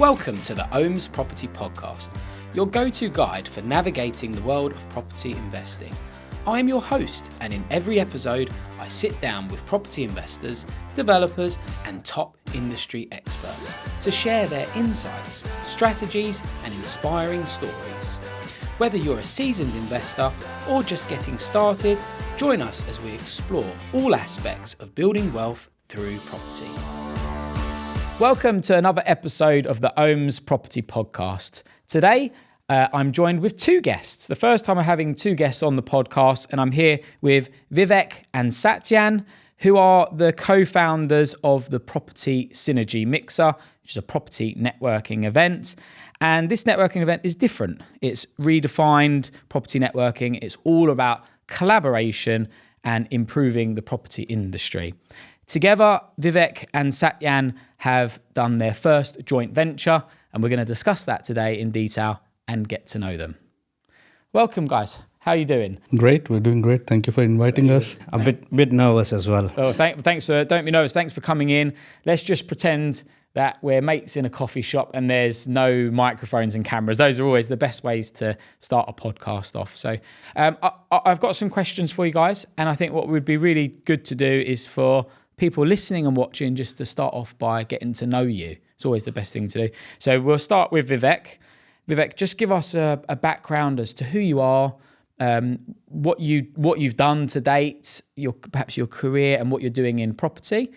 Welcome to the Omer's Property Podcast, your go-to guide for navigating the world of property investing. I'm your host, and in every episode, I sit down with property investors, developers, and top industry experts to share their insights, strategies, and inspiring stories. Whether you're a seasoned investor or just getting started, join us as we explore all aspects of building wealth through property. Welcome to another episode of the Omer's Property Podcast. Today, I'm joined with two guests. The first time I'm having two guests on the podcast, and I'm here with Vivek and Satyan, who are the co-founders of the Property Synergy Mixer, which is a property networking event. And this networking event is different. It's redefined property networking. It's all about collaboration and improving the property industry. Together, Vivek and Satyan have done their first joint venture, and we're going to discuss that today in detail and get to know them. Welcome, guys. How are you doing? Great. We're doing great. Thank you for inviting us. A bit nervous as well. Oh, thanks. Don't be nervous. Thanks for coming in. Let's just pretend that we're mates in a coffee shop and there's no microphones and cameras. Those are always the best ways to start a podcast off. So I've got some questions for you guys, and I think what would be really good to do is for people listening and watching just to start off by getting to know you. It's always the best thing to do. So we'll start with Vivek. Vivek, just give us a background as to who you are, what you've done to date, perhaps your career and what you're doing in property,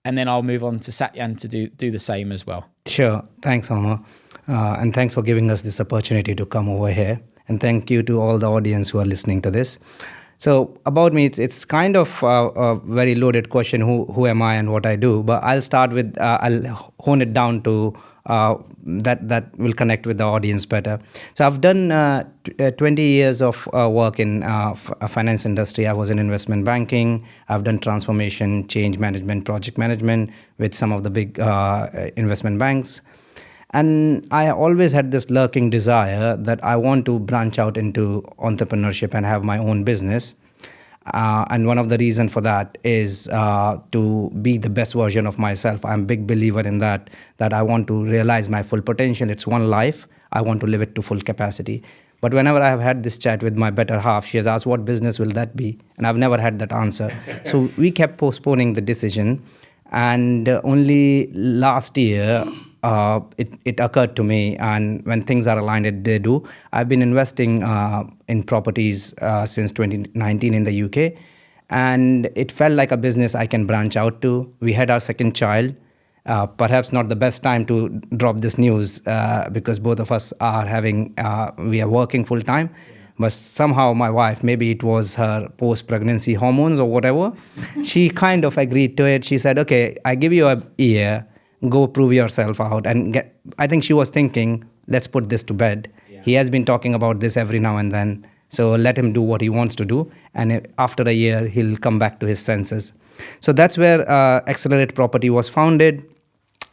and then I'll move on to Satyan to do the same as well. Sure. Thanks, Omer. And thanks for giving us this opportunity to come over here. And thank you to all the audience who are listening to this. So about me, it's kind of a very loaded question, who am I and what I do, but I'll start with, I'll hone it down to that will connect with the audience better. So I've done 20 years of work in finance industry. I was in investment banking. I've done transformation, change management, project management with some of the big investment banks. And I always had this lurking desire that I want to branch out into entrepreneurship and have my own business. And one of the reasons for that is to be the best version of myself. I'm a big believer in that I want to realize my full potential. It's one life. I want to live it to full capacity. But whenever I have had this chat with my better half, she has asked, what business will that be? And I've never had that answer. So we kept postponing the decision. And only last year, it occurred to me, and when things are aligned, they do. I've been investing in properties since 2019 in the UK, and it felt like a business I can branch out to. We had our second child. Perhaps not the best time to drop this news because both of us are we are working full time. But somehow my wife, maybe it was her post-pregnancy hormones or whatever, she kind of agreed to it. She said, okay, I give you a year, go prove yourself out. And I think she was thinking, let's put this to bed. Yeah. He has been talking about this every now and then. So let him do what he wants to do. And after a year, he'll come back to his senses. So that's where Accelerate Property was founded.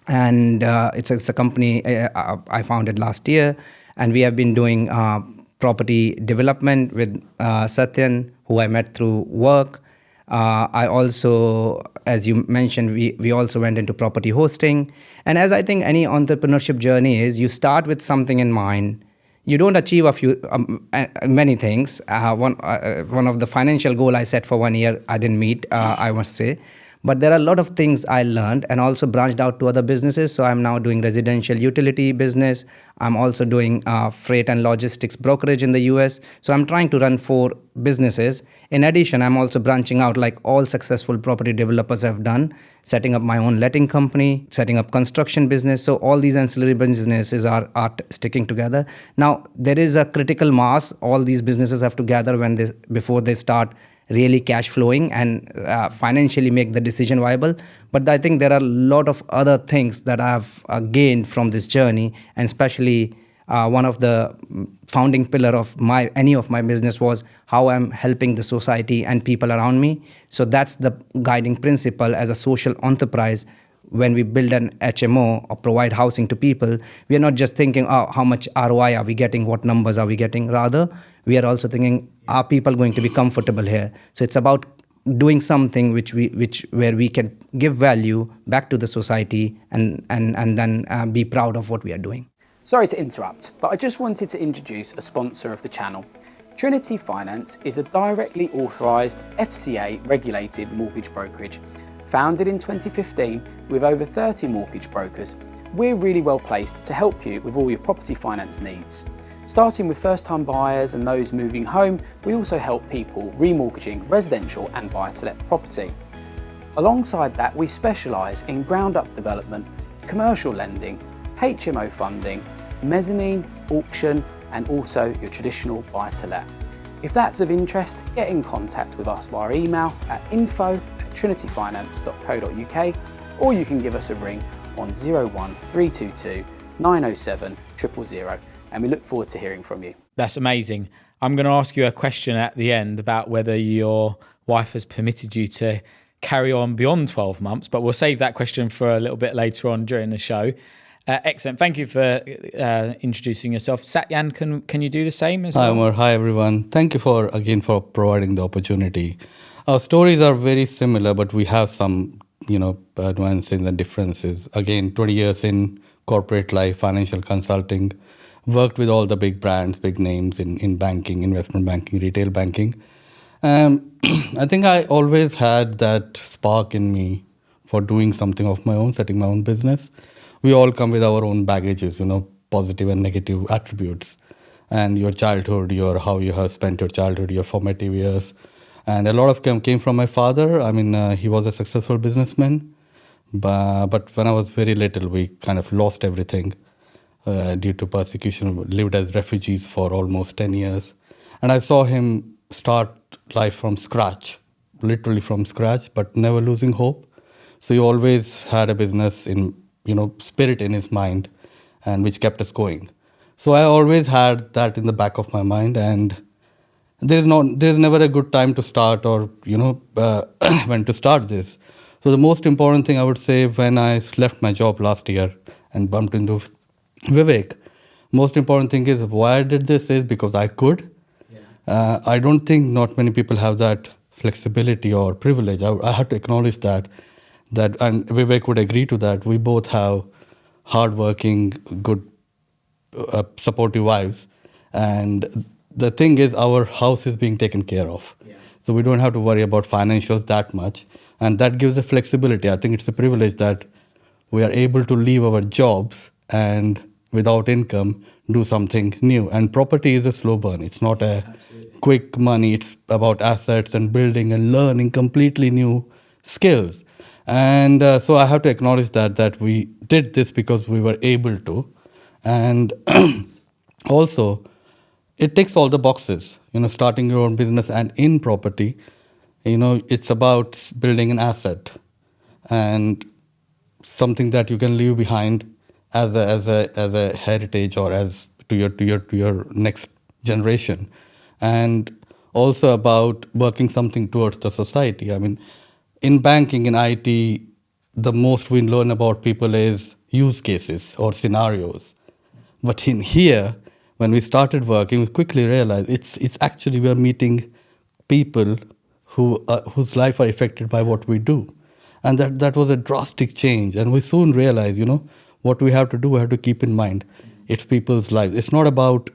And it's a company I founded last year. And we have been doing property development with Satyan, who I met through work. I also, as you mentioned, we also went into property hosting. And as I think any entrepreneurship journey is, you start with something in mind. You don't achieve many things. One of the financial goal I set for 1 year, I didn't meet, I must say. But there are a lot of things I learned and also branched out to other businesses. So I'm now doing residential utility business. I'm also doing freight and logistics brokerage in the US. So I'm trying to run 4 businesses. In addition, I'm also branching out like all successful property developers have done, setting up my own letting company, setting up construction business. So all these ancillary businesses are sticking together. Now, there is a critical mass. All these businesses have to gather before they start really cash flowing and financially make the decision viable. But I think there are a lot of other things that I've gained from this journey, and especially one of the founding pillar of any of my business was how I'm helping the society and people around me. So that's the guiding principle as a social enterprise. When we build an HMO or provide housing to people, we are not just thinking, how much ROI are we getting, what numbers are we getting? Rather, we are also thinking, are people going to be comfortable here? So it's about doing something where we can give value back to the society and then be proud of what we are doing. Sorry to interrupt, but I just wanted to introduce a sponsor of the channel. Trinity Finance is a directly authorised FCA regulated mortgage brokerage. Founded in 2015 with over 30 mortgage brokers, we're really well placed to help you with all your property finance needs. Starting with first-time buyers and those moving home, we also help people remortgaging residential and buy-to-let property. Alongside that, we specialise in ground-up development, commercial lending, HMO funding, mezzanine, auction, and also your traditional buy-to-let. If that's of interest, get in contact with us via email at info@trinityfinance.co.uk, or you can give us a ring on 01322 907 000, and we look forward to hearing from you. That's amazing. I'm going to ask you a question at the end about whether your wife has permitted you to carry on beyond 12 months, but we'll save that question for a little bit later on during the show. Excellent. Thank you for introducing yourself. Satyan, can you do the same as well? Hi, Omer. Hi, everyone. Thank you for providing the opportunity. Our stories are very similar, but we have some, nuances and differences. Again, 20 years in corporate life, financial consulting, worked with all the big brands, big names in banking, investment banking, retail banking. I think I always had that spark in me for doing something of my own, setting my own business. We all come with our own baggages, positive and negative attributes, and your childhood, how you have spent your childhood, your formative years. And a lot of them came from my father. I mean, he was a successful businessman, but when I was very little, we kind of lost everything due to persecution. We lived as refugees for almost 10 years. And I saw him start life from scratch, literally from scratch, but never losing hope. So he always had a business in spirit in his mind, and which kept us going. So I always had that in the back of my mind, and there's never a good time to start or when to start this. So the most important thing I would say, when I left my job last year and bumped into Vivek, most important thing is why I did this is because I could. I don't think not many people have that flexibility or privilege. I have to acknowledge that, and Vivek would agree to that. We both have hardworking, good, supportive wives, and the thing is, our house is being taken care of. So we don't have to worry about financials that much, and that gives a flexibility. I think it's a privilege that we are able to leave our jobs and without income do something new. And property is a slow burn. It's not a quick money. It's about assets and building and learning completely new skills. And so I have to acknowledge that we did this because we were able to. And also, it ticks all the boxes, starting your own business and in property, it's about building an asset and something that you can leave behind as a heritage or as to your next generation. And also about working something towards the society. I mean, in banking, in IT, the most we learn about people is use cases or scenarios. But in here, when we started working, we quickly realized it's actually we are meeting people whose life are affected by what we do. And that was a drastic change. And we soon realized, what we have to do, we have to keep in mind. It's people's lives. It's not about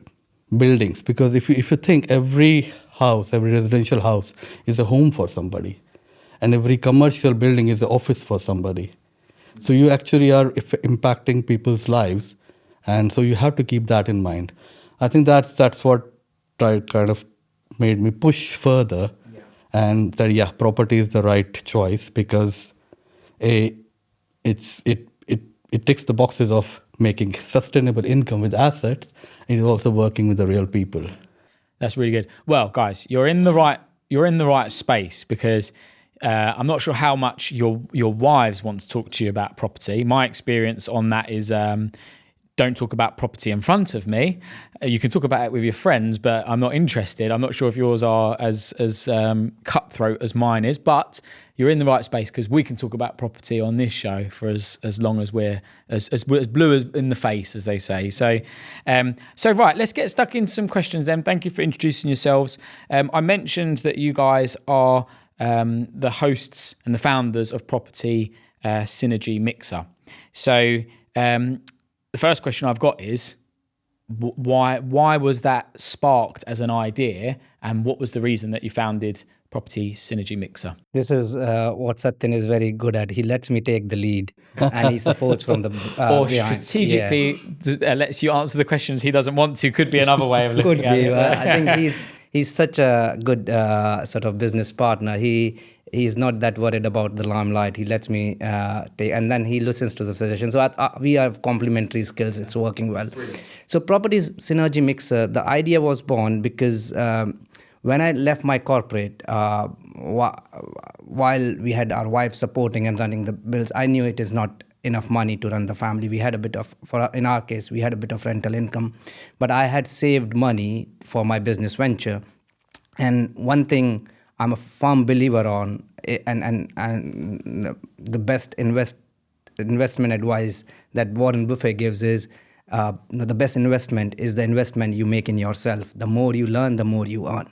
buildings. Because if you think every house, every residential house is a home for somebody. And every commercial building is an office for somebody. So you actually are impacting people's lives. And so you have to keep that in mind. I think that's what kind of made me push further. And that, property is the right choice because it ticks the boxes of making sustainable income with assets, and it's also working with the real people. That's really good. Well, guys, you're in the right space because I'm not sure how much your wives want to talk to you about property. My experience on that is don't talk about property in front of me. You can talk about it with your friends, but I'm not interested. I'm not sure if yours are as cutthroat as mine is, but you're in the right space because we can talk about property on this show for as long as we're as blue as in the face, as they say. So right, let's get stuck into some questions then. Thank you for introducing yourselves. I mentioned that you guys are the hosts and the founders of Property Synergy Mixer. So the first question I've got is, why was that sparked as an idea, and what was the reason that you founded Property Synergy Mixer? This is what Satyan is very good at. He lets me take the lead, and he supports from the or behind. strategically lets you answer the questions he doesn't want to. Could be another way of looking at it. I think he's such a good sort of business partner. He's not that worried about the limelight. He lets me take, and then he listens to the suggestions. So we have complementary skills. It's working well. Brilliant. So Property Synergy Mixer, the idea was born because when I left my corporate, while we had our wife supporting and running the bills, I knew it is not enough money to run the family. We had a bit of, in our case, we had a bit of rental income, but I had saved money for my business venture. And one thing I'm a firm believer on, and the best investment advice that Warren Buffett gives is, the best investment is the investment you make in yourself. The more you learn, the more you earn.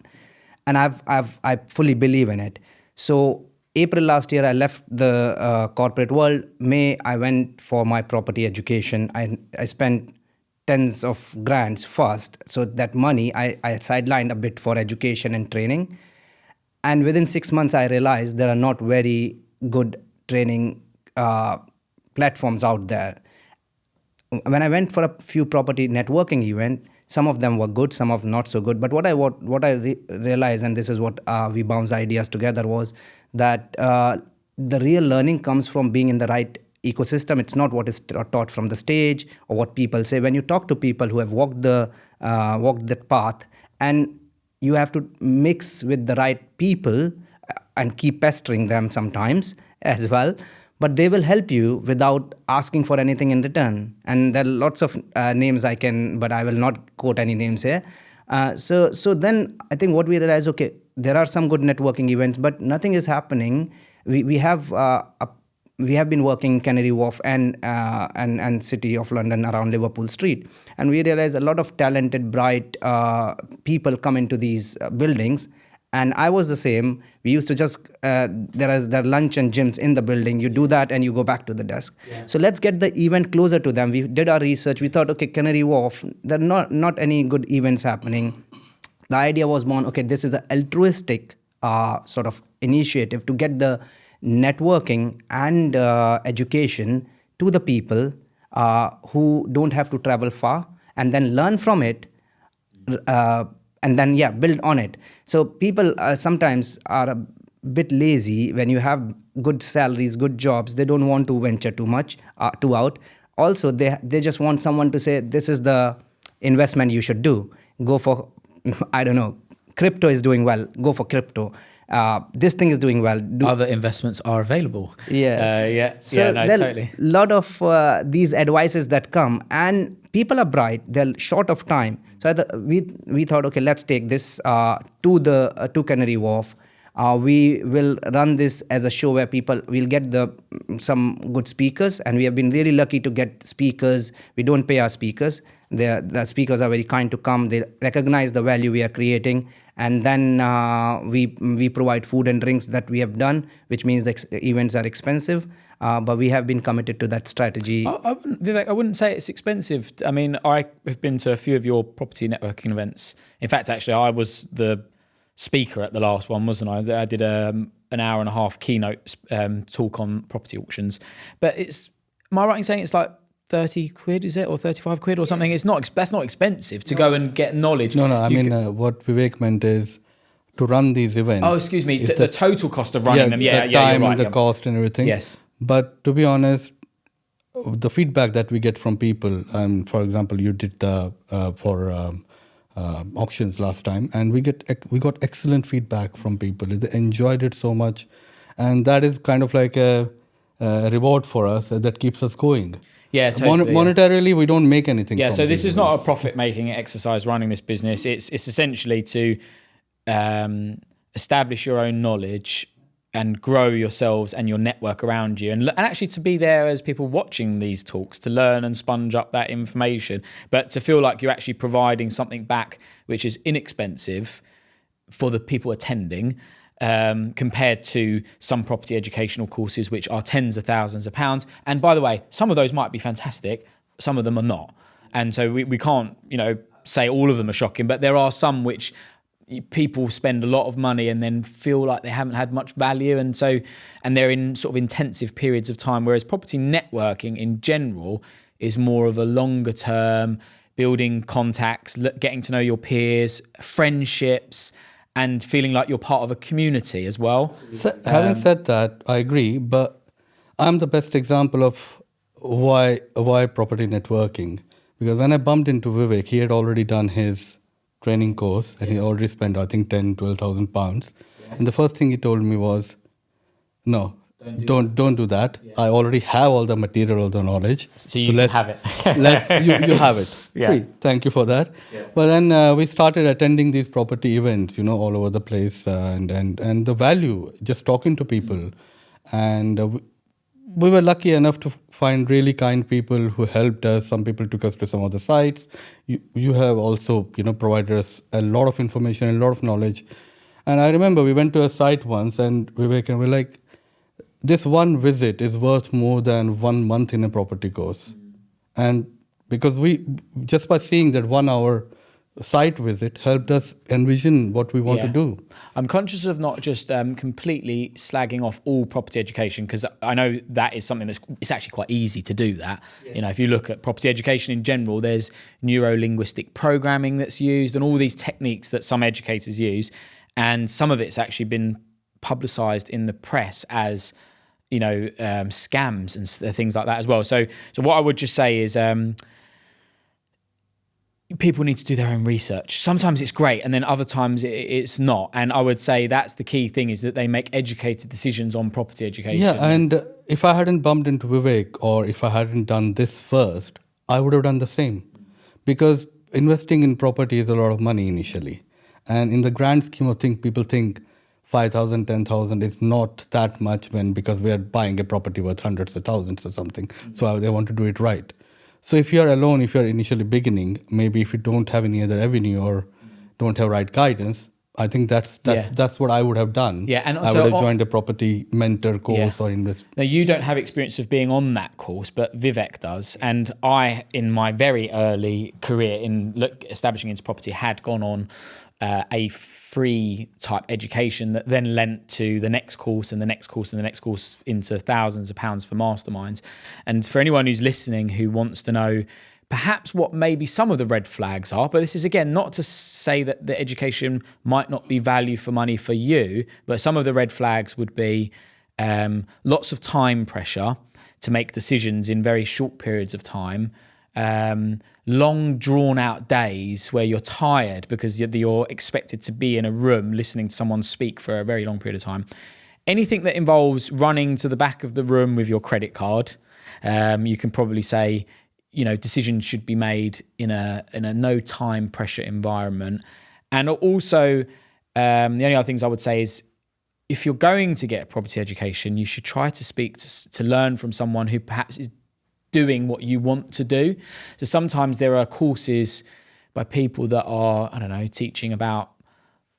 And I fully believe in it. So April last year, I left the corporate world. May, I went for my property education. I spent tens of grants first. So that money, I sidelined a bit for education and training. And within 6 months, I realized there are not very good training platforms out there. When I went for a few property networking events, some of them were good, some of them not so good. But what I realized, and this is what we bounced ideas together, was that the real learning comes from being in the right ecosystem. It's not what is taught from the stage or what people say. When you talk to people who have walked that path, and you have to mix with the right people and keep pestering them sometimes as well. But they will help you without asking for anything in return. And there are lots of names but I will not quote any names here. So then I think what we realized, okay, there are some good networking events, but nothing is happening. We have been working Canary Wharf and City of London around Liverpool Street, and we realized a lot of talented, bright people come into these buildings. And I was the same. We used to just, there are lunch and gyms in the building. You do that and you go back to the desk. Yeah. So let's get the event closer to them. We did our research. We thought, okay, Canary Wharf, there are not any good events happening. The idea was born, okay, this is an altruistic sort of initiative to get the networking and education to the people who don't have to travel far, and then learn from it. And then, build on it. So people sometimes are a bit lazy. When you have good salaries, good jobs, they don't want to venture too much, too out. Also, they just want someone to say, this is the investment you should do. Go for, I don't know, crypto is doing well. Go for crypto. This thing is doing well. Other investments are available. So totally. A lot of these advices that come, and people are bright. They're short of time. So we thought, okay, let's take this to Canary Wharf. We will run this as a show where we'll get some good speakers, and we have been really lucky to get speakers. We don't pay our speakers. The speakers are very kind to come. They recognize the value we are creating, and then we provide food and drinks that we have done, which means the events are expensive. But we have been committed to that strategy. Vivek, I wouldn't say it's expensive. I mean, I have been to a few of your property networking events. In fact, actually, I was the speaker at the last one, wasn't I? I did an hour and a half keynote talk on property auctions. But am I right in saying it's like 30 quid, is it? Or 35 quid or something? That's not expensive to go and get knowledge. No, I mean, what Vivek meant is to run these events. Oh, excuse me. The total cost of running them. The time and the cost and everything. Yes. But to be honest, the feedback that we get from people, for example, you did the for auctions last time, and we got excellent feedback from people. They enjoyed it so much, and that is kind of like a reward for us that keeps us going. Yeah, totally. Monetarily, we don't make anything. Yeah, so this is not a profit-making exercise running this business. It's essentially to establish your own knowledge and grow yourselves and your network around you, and actually to be there as people watching these talks to learn and sponge up that information, but to feel like you're actually providing something back which is inexpensive for the people attending, compared to some property educational courses, which are tens of thousands of pounds. And by the way, some of those might be fantastic, some of them are not. And so we can't, say all of them are shocking, but there are some which people spend a lot of money and then feel like they haven't had much value. And they're in sort of intensive periods of time, whereas property networking in general is more of a longer term, building contacts, getting to know your peers, friendships, and feeling like you're part of a community as well. Having said that, I agree, but I'm the best example of why property networking. Because when I bumped into Vivek, he had already done his training course and he already spent, I think, 12,000 pounds. Yes. And the first thing he told me was, no, don't do that. Yeah. I already have all the material, all the knowledge. So you can have it. you have it. Yeah. Free. Thank you for that. Yeah. But then we started attending these property events, all over the place, and the value, just talking to people. And we were lucky enough to find really kind people who helped us. Some people took us to some of the sites. You have also, provided us a lot of information, a lot of knowledge. And I remember we went to a site once and Vivek and we're like, this one visit is worth more than 1 month in a property course. And because we, just by seeing that 1 hour site visit, helped us envision what we want to do. I'm conscious of not just completely slagging off all property education, because I know that is something it's actually quite easy to do that. Yeah. If you look at property education in general, there's neuro-linguistic programming that's used and all these techniques that some educators use. And some of it's actually been publicized in the press as scams and things like that as well. So what I would just say is people need to do their own research. Sometimes it's great, and then other times it's not. And I would say that's the key thing, is that they make educated decisions on property education. Yeah, and if I hadn't bumped into Vivek, or if I hadn't done this first, I would have done the same. Because investing in property is a lot of money initially. And in the grand scheme of things, people think 5,000, 10,000 is not that much because we are buying a property worth hundreds of thousands or something. Mm-hmm. So they want to do it right. So if you're alone, if you're initially beginning, maybe if you don't have any other avenue or don't have right guidance, I think that's what I would have done. Yeah, and I would have joined a property mentor course or invest. Now, you don't have experience of being on that course, but Vivek does. And I, in my very early career in establishing into property, had gone on a free type education that then lent to the next course and the next course and the next course into thousands of pounds for masterminds. And for anyone who's listening who wants to know perhaps what maybe some of the red flags are, but this is again not to say that the education might not be value for money for you, but some of the red flags would be lots of time pressure to make decisions in very short periods of time, long drawn out days where you're tired because you're expected to be in a room listening to someone speak for a very long period of time. Anything that involves running to the back of the room with your credit card, you can probably say, decisions should be made in a no time pressure environment. And also, the only other things I would say is, if you're going to get a property education, you should try to speak to learn from someone who perhaps is doing what you want to do. So sometimes there are courses by people that are, teaching about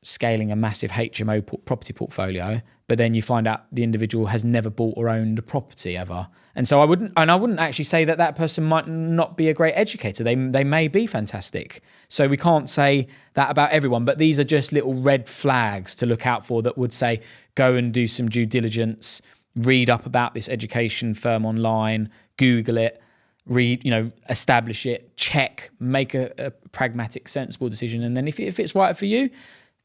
scaling a massive HMO property portfolio, but then you find out the individual has never bought or owned a property ever. And so I wouldn't actually say that person might not be a great educator. They may be fantastic. So we can't say that about everyone, but these are just little red flags to look out for that would say, go and do some due diligence, read up about this education firm online, Google it, read, establish it, check, make a pragmatic, sensible decision. And then if it's right for you,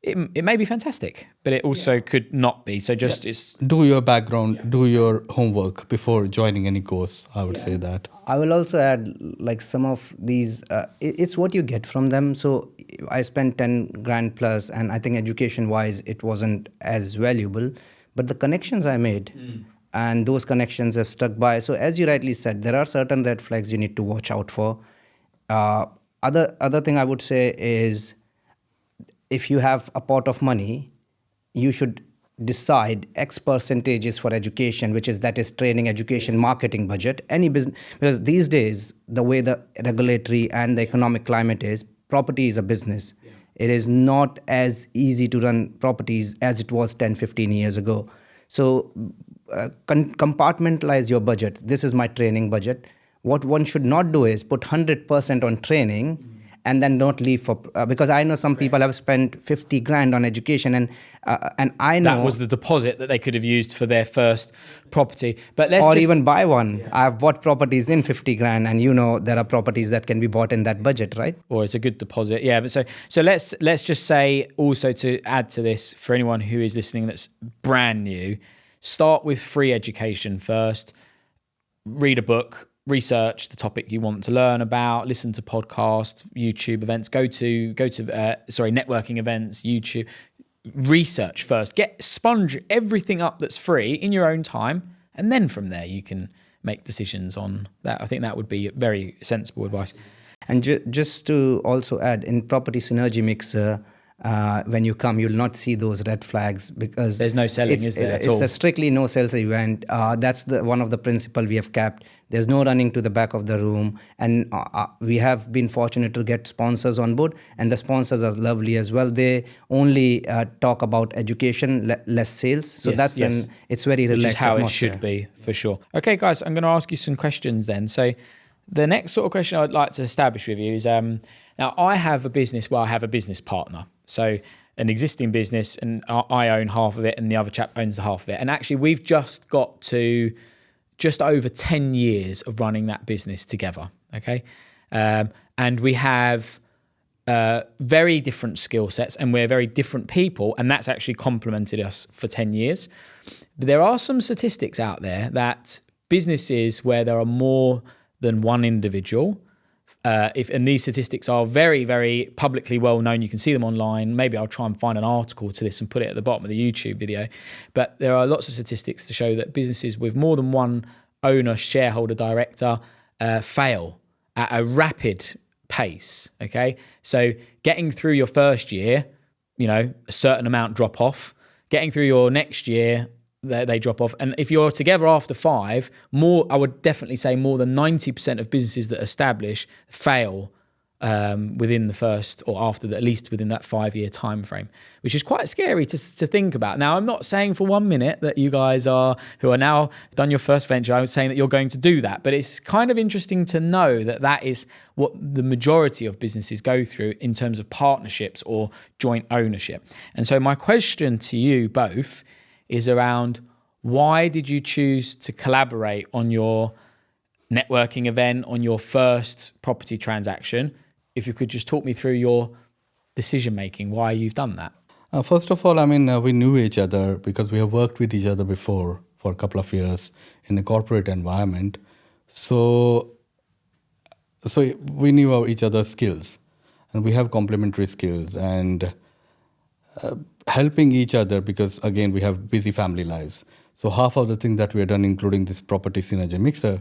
it may be fantastic, but it also could not be. So it's do your background, do your homework before joining any course. I would say that. I will also add, some of these, it's what you get from them. So I spent 10 grand plus, and I think education wise, it wasn't as valuable, but the connections I made, and those connections have stuck by. So as you rightly said, there are certain red flags you need to watch out for. Other thing I would say is, if you have a pot of money, you should decide X percentages for education, that is training, education, marketing budget, any business. Because these days, the way the regulatory and the economic climate is, property is a business. Yeah. It is not as easy to run properties as it was 10, 15 years ago. So compartmentalize your budget. This is my training budget. What one should not do is put 100% on training and then not leave for because I know some people have spent 50 grand on education, and I know that was the deposit that they could have used for their first property. But let's even buy one. Yeah. I've bought properties in 50 grand, and there are properties that can be bought in that budget, right? Or it's a good deposit, yeah. But so let's just say also, to add to this, for anyone who is listening that's brand new, start with free education first. Read a book. Research the topic you want to learn about, listen to podcasts, YouTube events, go to networking events, YouTube. Research first, sponge everything up that's free in your own time, and then from there you can make decisions on that. I think that would be very sensible advice. And just to also add, in Property Synergy Mixer, when you come, you'll not see those red flags because there's no selling, is there? It's a strictly no sales event. That's one of the principle we have kept. There's no running to the back of the room, and we have been fortunate to get sponsors on board, and the sponsors are lovely as well. They only talk about education, less sales. So it's very relaxed. Which is how atmosphere. It should be, for sure. Okay, guys, I'm going to ask you some questions then. So the next sort of question I'd like to establish with you is, now I have a business where I have a business partner. So an existing business, and I own half of it and the other chap owns the half of it. And actually we've just got to just over 10 years of running that business together, okay? And we have very different skill sets, and we're very different people, and that's actually complemented us for 10 years. But there are some statistics out there that businesses where there are more than one individual, and these statistics are very, very publicly well known. You can see them online. Maybe I'll try and find an article to this and put it at the bottom of the YouTube video. But there are lots of statistics to show that businesses with more than one owner, shareholder, director fail at a rapid pace. Okay, so getting through your first year, a certain amount drop off. Getting through your next year, they drop off. And if you're together after 5, I would definitely say more than 90% of businesses that establish fail within the first, or after at least within that 5-year time frame, which is quite scary to think about. Now, I'm not saying for 1 minute that you guys who are now done your first venture, I was saying that you're going to do that, but it's kind of interesting to know that is what the majority of businesses go through in terms of partnerships or joint ownership. And so my question to you both is around, why did you choose to collaborate on your networking event, on your first property transaction? If you could just talk me through your decision-making, why you've done that. First of all, we knew each other because we have worked with each other before for a couple of years in a corporate environment. So we knew each other's skills, and we have complementary skills, and helping each other because, again, we have busy family lives. So half of the things that we have done, including this Property Synergy Mixer,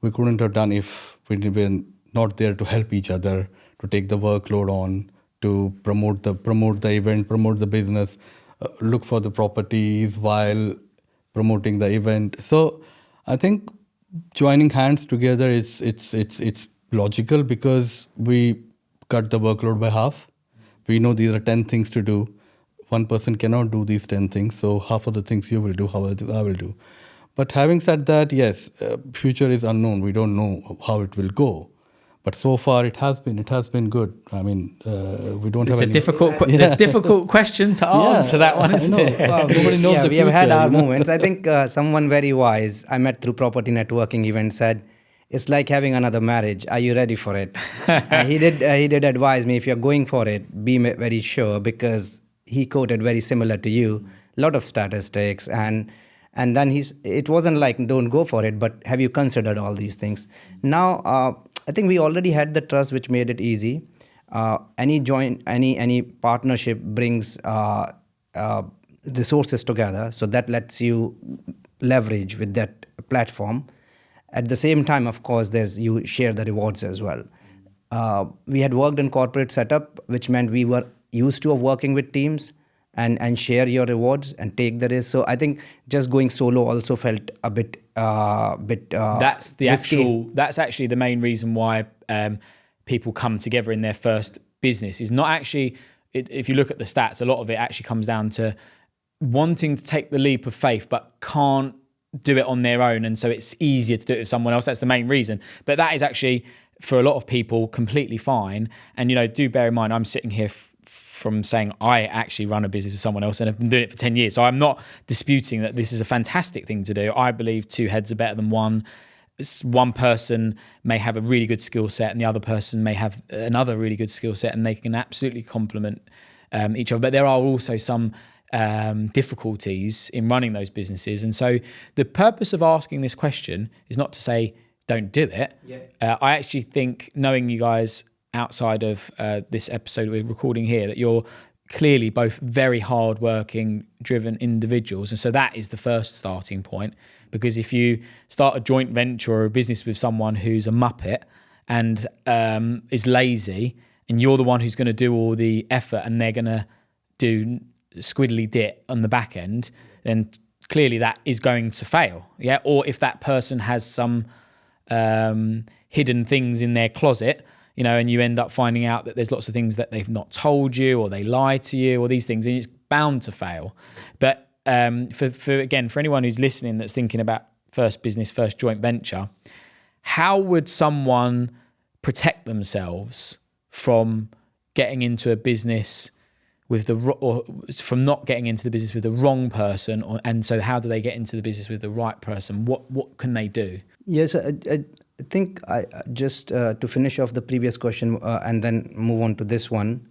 we couldn't have done if we were not there to help each other, to take the workload on, to promote the event, promote the business, look for the properties while promoting the event. So I think joining hands together it's logical because we cut the workload by half. We know these are 10 things to do. One person cannot do these 10 things, so half of the things you will do, half of I will do. But having said that, yes, future is unknown. We don't know how it will go. But so far, it has been good. We don't have. It's a difficult question to answer. That one, isn't it? Well, nobody knows the future. We have had our moments. I think someone very wise I met through property networking event said, "It's like having another marriage. Are you ready for it?" He did advise me, if you're going for it, be very sure, because he quoted very similar to you, a lot of statistics, and then it wasn't like don't go for it, but have you considered all these things? Now, I think we already had the trust, which made it easy. Any partnership brings resources together, so that lets you leverage with that platform. At the same time, of course, you share the rewards as well. We had worked in corporate setup, which meant we were used to working with teams and share your rewards and take the risk. So I think just going solo also felt a bit that's actually the main reason why people come together in their first business, is not actually if you look at the stats, a lot of it actually comes down to wanting to take the leap of faith, but can't do it on their own. And so it's easier to do it with someone else. That's the main reason. But that is actually, for a lot of people, completely fine. And, do bear in mind, I'm sitting here from saying I actually run a business with someone else and have been doing it for 10 years. So I'm not disputing that this is a fantastic thing to do. I believe two heads are better than one. One person may have a really good skill set and the other person may have another really good skill set, and they can absolutely complement each other. But there are also some difficulties in running those businesses. And so the purpose of asking this question is not to say don't do it. I actually think, knowing you guys outside of this episode we're recording here, that you're clearly both very hard-working, driven individuals. And so that is the first starting point. Because if you start a joint venture or a business with someone who's a muppet and is lazy, and you're the one who's going to do all the effort and they're going to do squiddly dit on the back end, then clearly that is going to fail. Yeah. Or if that person has some hidden things in their closet, and you end up finding out that there's lots of things that they've not told you, or they lie to you, or these things, and it's bound to fail. But for anyone who's listening that's thinking about first business, first joint venture, how would someone protect themselves from getting into a business from not getting into the business with the wrong person, and so how do they get into the business with the right person? What can they do? Yes, I think just to finish off the previous question and then move on to this one.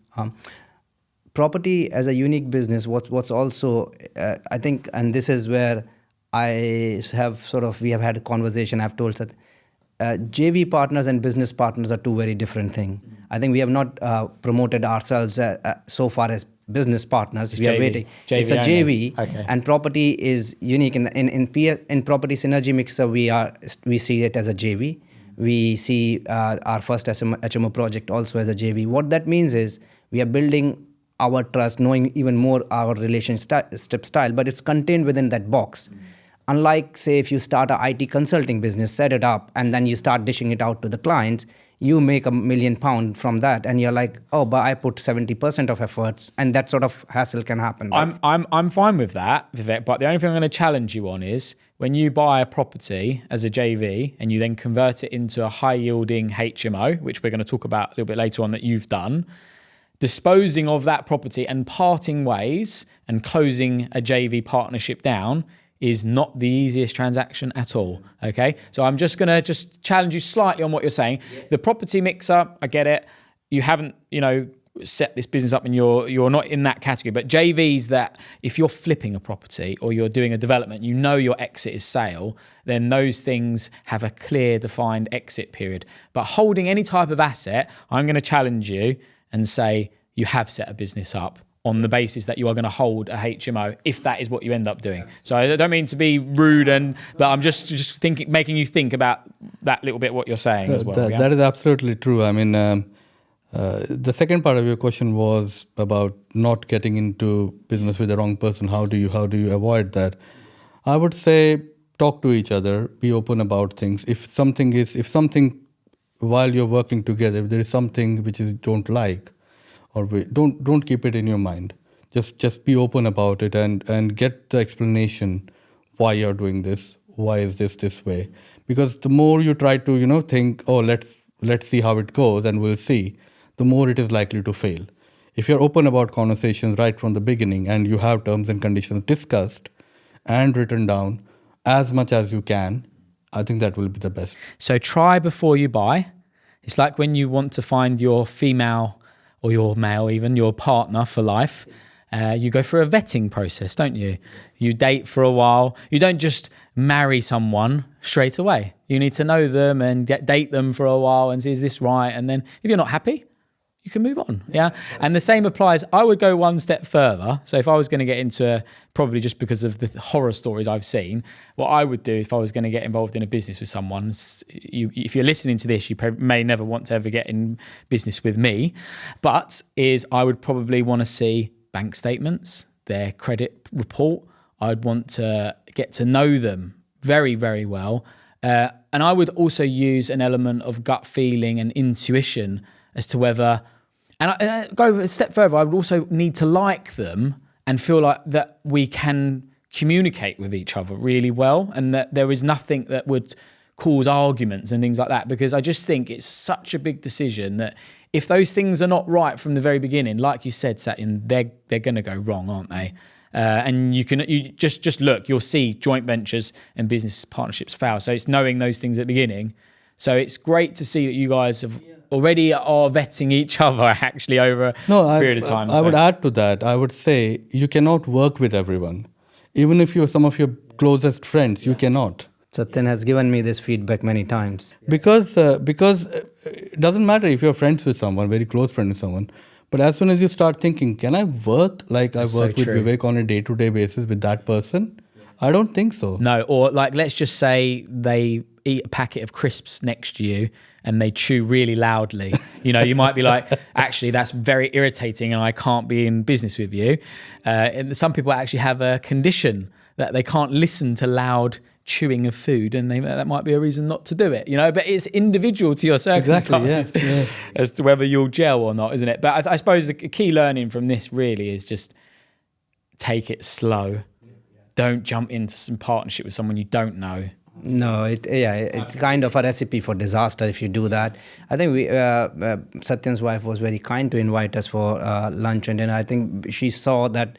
Property as a unique business, what's also, I think, and this is where we have had a conversation, I've told that JV partners and business partners are two very different things. I think we have not promoted ourselves so far as business partners. We are waiting. It's a JV, okay. And property is unique. In property synergy mixer, we see it as a JV. We see our first HMO project also as a JV. What that means is we are building our trust, knowing even more our relationship style, but it's contained within that box. Unlike, say, if you start an IT consulting business, set it up, and then you start dishing it out to the clients, you make £1 million from that, and you're like, oh, but I put 70% of efforts, and that sort of hassle can happen. Right? I'm fine with that, Vivek, but the only thing I'm going to challenge you on is when you buy a property as a JV and you then convert it into a high-yielding HMO, which we're going to talk about a little bit later on that you've done, disposing of that property and parting ways and closing a JV partnership down is not the easiest transaction at all, okay? So I'm just going to challenge you slightly on what you're saying. Yeah. The property mixer, I get it. You haven't, set this business up and you're not in that category. But JVs, that if you're flipping a property or you're doing a development, your exit is sale, then those things have a clear defined exit period. But holding any type of asset, I'm going to challenge you and say you have set a business up on the basis that you are going to hold a HMO, if that is what you end up doing. So I don't mean to be rude, but I'm just thinking, making you think about that little bit, what you're saying as well. That is absolutely true. I mean, the second part of your question was about not getting into business with the wrong person. How do you avoid that? I would say talk to each other, be open about things. If something while you're working together, if there is something which you don't like, or don't keep it in your mind. Just be open about it and get the explanation why you're doing this. Why is this way? Because the more you try to think, oh, let's see how it goes and we'll see, the more it is likely to fail. If you're open about conversations right from the beginning and you have terms and conditions discussed and written down as much as you can, I think that will be the best. So try before you buy. It's like when you want to find your female or your male, even your partner for life, you go through a vetting process, don't you? You date for a while. You don't just marry someone straight away. You need to know them and date them for a while and see, is this right? And then if you're not happy, you can move on. Yeah. And the same applies. I would go one step further. So if I was going to get into, probably just because of the horror stories I've seen, what I would do if I was going to get involved in a business with someone, if you're listening to this, you may never want to ever get in business with me, but I would probably want to see bank statements, their credit report. I'd want to get to know them very, very well. And I would also use an element of gut feeling and intuition as to whether, I go a step further. I would also need to like them and feel like that we can communicate with each other really well, and that there is nothing that would cause arguments and things like that, because I just think it's such a big decision that if those things are not right from the very beginning, like you said, Satyan, they're going to go wrong, aren't they? And you just look, you'll see joint ventures and business partnerships fail. So it's knowing those things at the beginning. So it's great to see that you guys have already are vetting each other actually over a period of time. I would add to that. I would say you cannot work with everyone. Even if you're some of your closest friends, you cannot. Satyan has given me this feedback many times. Because it doesn't matter if you're friends with someone, very close friend with someone, but as soon as you start thinking, can I work like I work with Vivek on a day-to-day basis with that person? I don't think so. No, or like let's just say they eat a packet of crisps next to you and they chew really loudly. You might be like, actually, that's very irritating and I can't be in business with you. And some people actually have a condition that they can't listen to loud chewing of food, and that might be a reason not to do it, but it's individual to your circumstances as to whether you'll gel or not, isn't it? But I suppose the key learning from this really is just take it slow. Don't jump into some partnership with someone you don't know. No, it's kind of a recipe for disaster if you do that. I think Satyan's wife was very kind to invite us for lunch and dinner. I think she saw that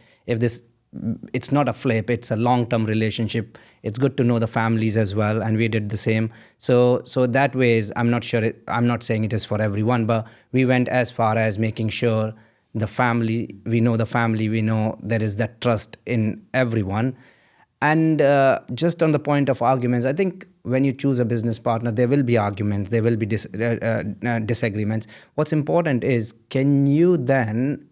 it's not a flip, it's a long-term relationship. It's good to know the families as well, and we did the same. So that way I'm not saying it is for everyone, but we went as far as making sure we know there is that trust in everyone. And just on the point of arguments, I think when you choose a business partner, there will be arguments, there will be disagreements. What's important is, can you then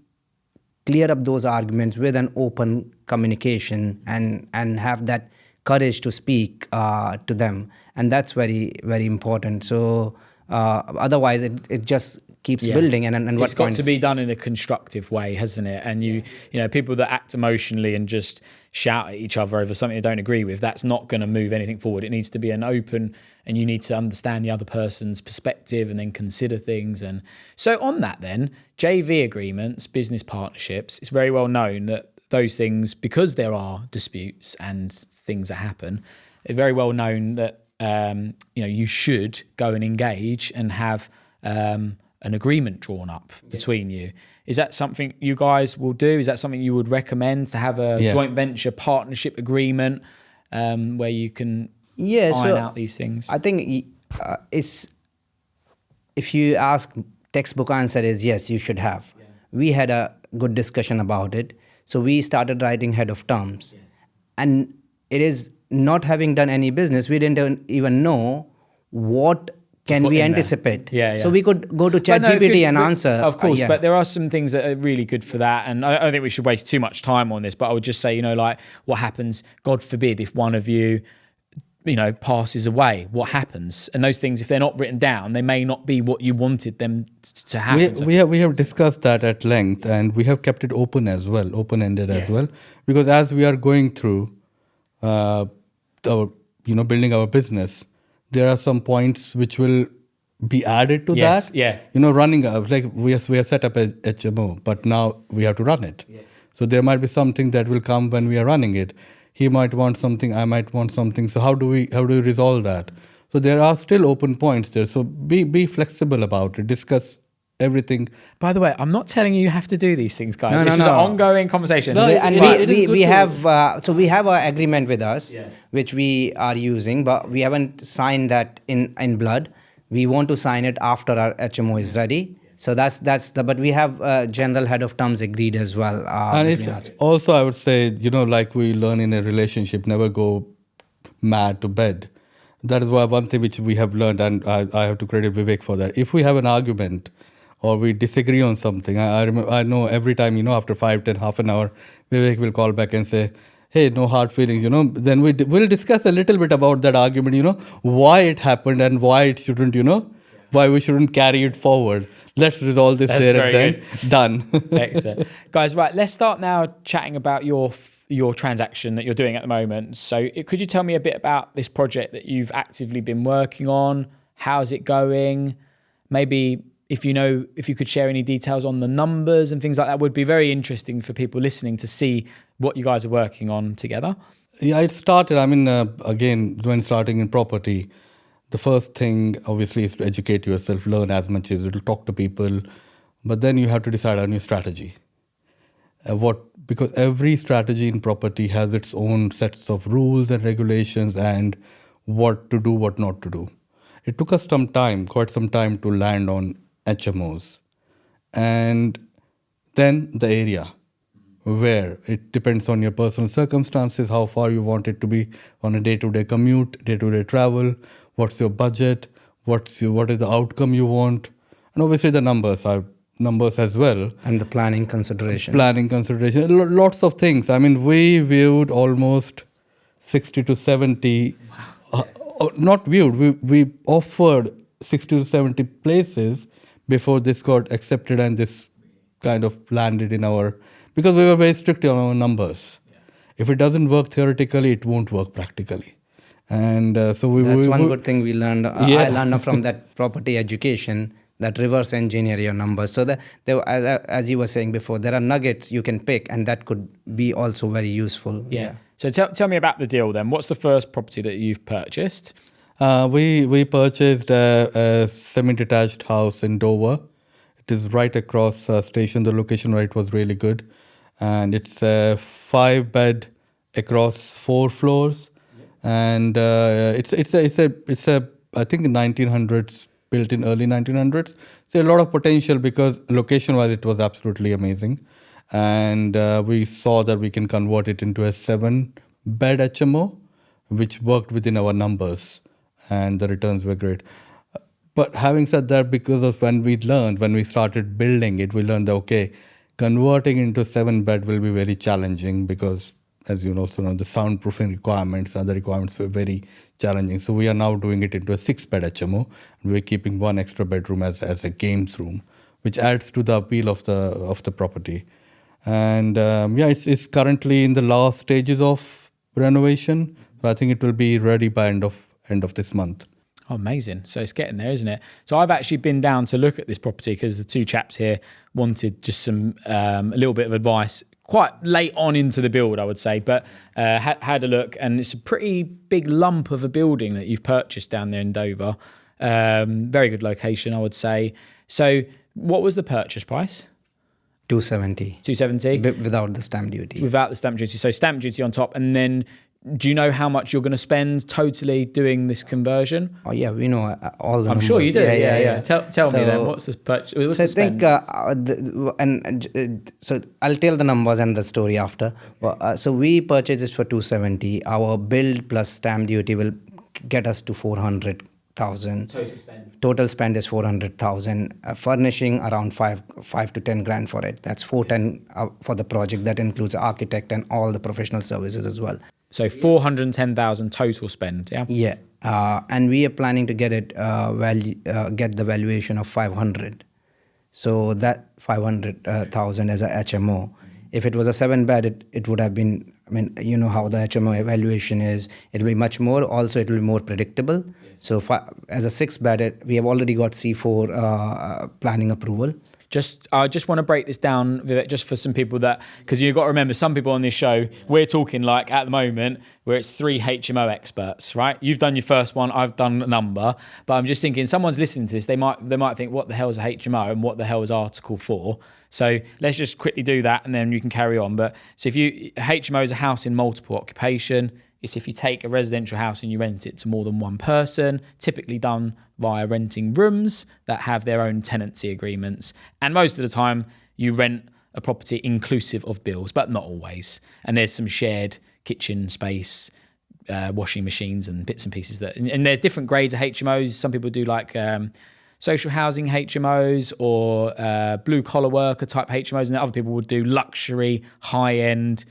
clear up those arguments with an open communication and have that courage to speak to them, and that's very, very important. So otherwise it just keeps building, and it's got to be done in a constructive way, hasn't it? And you know, people that act emotionally and just shout at each other over something they don't agree with, that's not going to move anything forward. It needs to be an open, and you need to understand the other person's perspective and then consider things. And so on that then, JV agreements, business partnerships, it's very well known that those things, because there are disputes and things that happen, it's very well known that you should go and engage and have an agreement drawn up between you. Is that something you guys will do? Is that something you would recommend, to have a joint venture partnership agreement where you can iron out these things? I think if you ask, textbook answer is yes, you should have. Yeah. We had a good discussion about it. So we started writing head of terms. Yes. And it is, not having done any business, we didn't even know what can we anticipate. So we could go to ChatGPT and answer. Of course, but there are some things that are really good for that. And I don't think we should waste too much time on this, but I would just say, like, what happens, God forbid, if one of you, passes away, what happens? And those things, if they're not written down, they may not be what you wanted them to happen. We have discussed that at length, and we have kept it open-ended as well, because as we are going through building our business, there are some points which will be added to that. Running like we have set up a HMO, but now we have to run it. So there might be something that will come when we are running it. He might want something, I might want something. So how do we resolve that? So there are still open points there. So be flexible about it. Discuss everything. By the way, I'm not telling you have to do these things, guys. It's just an ongoing conversation. We have our agreement with us, which we are using, but we haven't signed that in blood. We want to sign it after our HMO is ready. So but we have general head of terms agreed as well. And it's also, I would say, like we learn in a relationship, never go mad to bed. That is one thing which we have learned, and I have to credit Vivek for that. If we have an argument or we disagree on something, I know every time, after 5, 10, half an hour, Vivek will call back and say, hey, no hard feelings, Then we'll discuss a little bit about that argument, why it happened and why it shouldn't, why we shouldn't carry it forward. Let's resolve this there and then. Good. Done. Excellent. Guys, right, let's start now chatting about your transaction that you're doing at the moment. So could you tell me a bit about this project that you've actively been working on? How's it going? Maybe if you could share any details on the numbers and things like that, would be very interesting for people listening to see what you guys are working on together. Yeah, it started, again, when starting in property, the first thing obviously is to educate yourself, learn as much as you, to talk to people, but then you have to decide on your strategy. Because every strategy in property has its own sets of rules and regulations and what to do, what not to do. It took us quite some time to land on HMOs. And then the area, where it depends on your personal circumstances, how far you want it to be on a day-to-day commute, day-to-day travel, what's your budget, what is the outcome you want, and obviously the numbers as well. And the planning considerations. Lots of things. We viewed almost 60 to 70, not viewed, we offered 60 to 70 places before this got accepted and this kind of landed in because we were very strict on our numbers. Yeah. If it doesn't work theoretically, it won't work practically. And That's one good thing we learned. I learned from that property education, that reverse engineer your numbers. So that as you were saying before, there are nuggets you can pick, and that could be also very useful. Yeah. So tell me about the deal then. What's the first property that you've purchased? We purchased a semi-detached house in Dover. It is right across station. The location where it was really good. And it's a 5-bed across 4 floors. And it's a I think 1900s, built in early 1900s. So a lot of potential because location-wise it was absolutely amazing. And we saw that we can convert it into a 7-bed HMO, which worked within our numbers, and the returns were great. But having said that, because of when we started building it, we learned that, converting into 7-bed will be very challenging because, as you know, the soundproofing requirements, other requirements were very challenging. So we are now doing it into a 6-bed HMO. And we're keeping one extra bedroom as a games room, which adds to the appeal of the property. And it's currently in the last stages of renovation. So I think it will be ready by end of this month. Oh, amazing. So it's getting there, isn't it? So I've actually been down to look at this property because the 2 chaps here wanted just some a little bit of advice quite late on into the build, I would say, but had a look, and it's a pretty big lump of a building that you've purchased down there in Dover. Very good location, I would say. So what was the purchase price? 270. 270? Without the stamp duty. Without the stamp duty. So stamp duty on top, and then do you know how much you're going to spend totally doing this conversion? Oh yeah, we know all the numbers. I'm sure you do. Yeah. Tell me then, what's the purchase? So I think, so I'll tell the numbers and the story after. So we purchased this for 270. Our build plus stamp duty will get us to 400,000. Total spend is 400,000. Furnishing around 5 to 10 grand for it. That's 410 for the project. That includes architect and all the professional services as well. So 410,000 total spend, yeah? Yeah. And we are planning to get get the valuation of 500. So that 500,000 as a HMO. If it was a 7-bed, it would have been, you know how the HMO evaluation is. It'll be much more. Also, it'll be more predictable. Yes. So as a 6-bed, we have already got C4 planning approval. I just want to break this down, Vivek, just for some people because you've got to remember, some people on this show, we're talking like at the moment where it's 3 HMO experts, right? You've done your first one, I've done a number, but I'm just thinking someone's listening to this, they might think, what the hell is a HMO and what the hell is Article 4? So let's just quickly do that and then you can carry on. But so HMO is a house in multiple occupation. It's if you take a residential house and you rent it to more than one person, typically done via renting rooms that have their own tenancy agreements. And most of the time you rent a property inclusive of bills, but not always. And there's some shared kitchen space, washing machines and bits and pieces and there's different grades of HMOs. Some people do like social housing HMOs or blue collar worker type HMOs, and other people would do luxury, high end,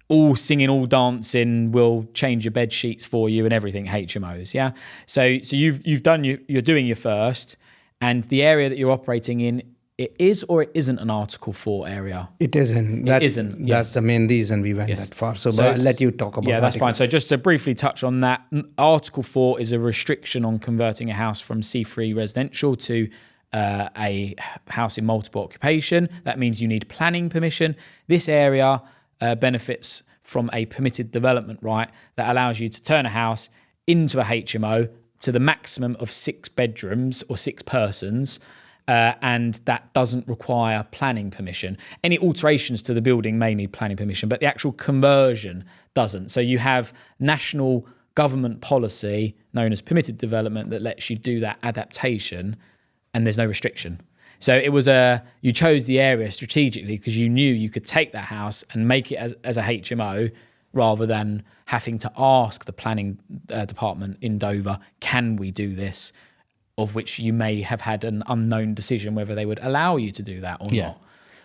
all singing, all dancing, will change your bed sheets for you and everything, HMOs, yeah? So you've done, you're doing your first, and the area that you're operating in, it is or it isn't an Article 4 area? It isn't. It isn't, That's the main reason we went that far. So but I'll let you talk about that. Yeah, that's fine. So just to briefly touch on that, Article 4 is a restriction on converting a house from C3 residential to a house in multiple occupation. That means you need planning permission. This area benefits from a permitted development right that allows you to turn a house into a HMO to the maximum of 6 bedrooms or 6 persons, and that doesn't require planning permission. Any alterations to the building may need planning permission, but the actual conversion doesn't. So you have national government policy known as permitted development that lets you do that adaptation, and there's no restriction. So it was you chose the area strategically because you knew you could take that house and make it as a HMO rather than having to ask the planning department in Dover, can we do this? Of which you may have had an unknown decision whether they would allow you to do that or not.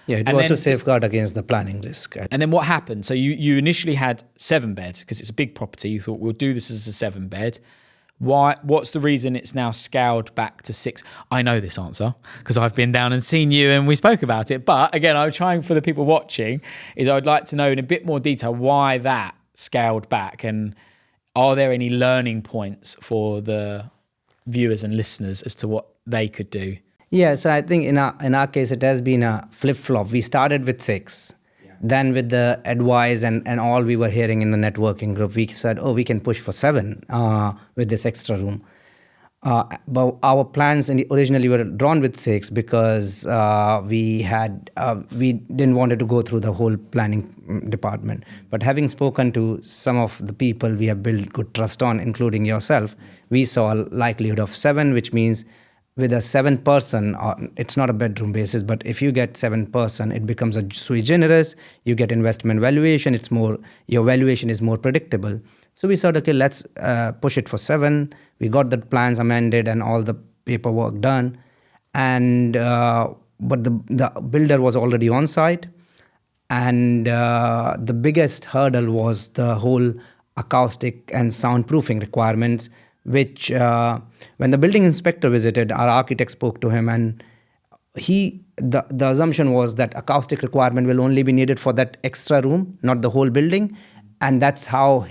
Yeah, it was to safeguard against the planning risk. And then what happened? So you initially had 7 beds because it's a big property. You thought, we'll do this as a 7 bed. Why? What's the reason it's now scaled back to 6? I know this answer because I've been down and seen you and we spoke about it. But again, I'm trying for the people watching is I'd like to know in a bit more detail why that scaled back, and are there any learning points for the viewers and listeners as to what they could do? Yeah, so I think in our case, it has been a flip-flop. We started with 6. Then with the advice and all we were hearing in the networking group, we said, we can push for 7 with this extra room. But our plans originally were drawn with 6 because we didn't want to go through the whole planning department. But having spoken to some of the people we have built good trust on, including yourself, we saw a likelihood of 7, which means with a 7 person, it's not a bedroom basis, but if you get 7 person, it becomes a sui generis. You get investment valuation. Your valuation is more predictable. So we said, okay, let's push it for 7. We got the plans amended and all the paperwork done, and but the builder was already on site, and the biggest hurdle was the whole acoustic and soundproofing requirements, which when the building inspector visited, our architect spoke to him, and the assumption was that acoustic requirement will only be needed for that extra room, not the whole building. And that's how